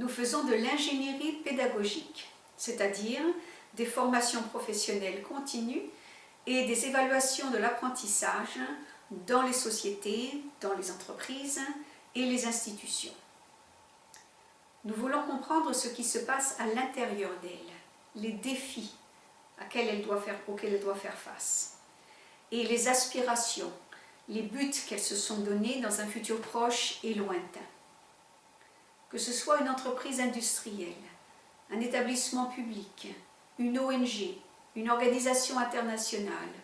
nous faisons de l'ingénierie pédagogique, c'est-à-dire des formations professionnelles continues et des évaluations de l'apprentissage dans les sociétés, dans les entreprises et les institutions. Nous voulons comprendre ce qui se passe à l'intérieur d'elle, les défis auxquels elle doit faire face, et les aspirations, les buts qu'elles se sont donnés dans un futur proche et lointain. Que ce soit une entreprise industrielle, un établissement public, une ONG, une organisation internationale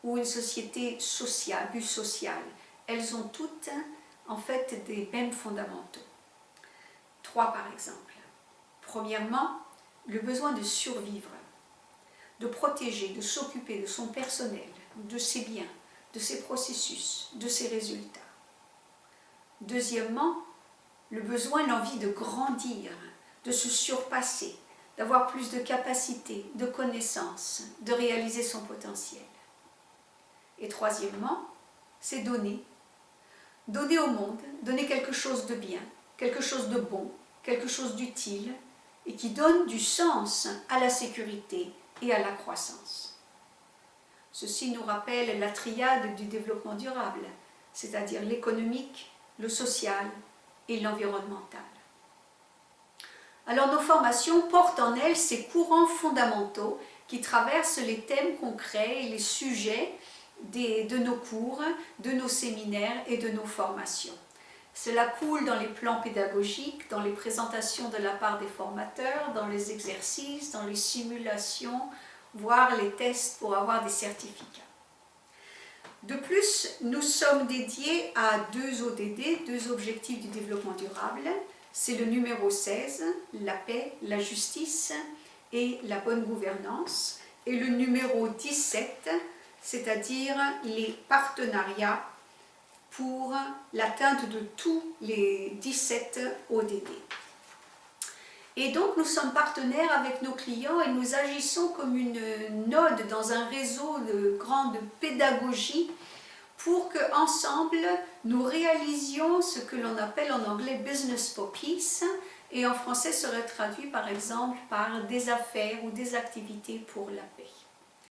ou une société sociale, but social, elles ont toutes en fait des mêmes fondamentaux. 3 par exemple. Premièrement, le besoin de survivre, de protéger, de s'occuper de son personnel, de ses biens, de ses processus, de ses résultats. Deuxièmement, le besoin, l'envie de grandir, de se surpasser, d'avoir plus de capacités, de connaissances, de réaliser son potentiel. Et troisièmement, c'est donner. Donner au monde, donner quelque chose de bien, quelque chose de bon, quelque chose d'utile et qui donne du sens à la sécurité et à la croissance. Ceci nous rappelle la triade du développement durable, c'est-à-dire l'économique, le social et l'environnemental. Alors nos formations portent en elles ces courants fondamentaux qui traversent les thèmes concrets et les sujets de nos cours, de nos séminaires et de nos formations. Cela coule dans les plans pédagogiques, dans les présentations de la part des formateurs, dans les exercices, dans les simulations, voire les tests pour avoir des certificats. De plus, nous sommes dédiés à 2 ODD, 2 objectifs du développement durable. C'est le numéro 16, la paix, la justice et la bonne gouvernance, et le numéro 17, c'est-à-dire les partenariats pour l'atteinte de tous les 17 ODD. Et donc nous sommes partenaires avec nos clients et nous agissons comme une node dans un réseau de grande pédagogie pour qu'ensemble nous réalisions ce que l'on appelle en anglais « business for peace » et en français serait traduit par exemple par des affaires ou des activités pour la paix.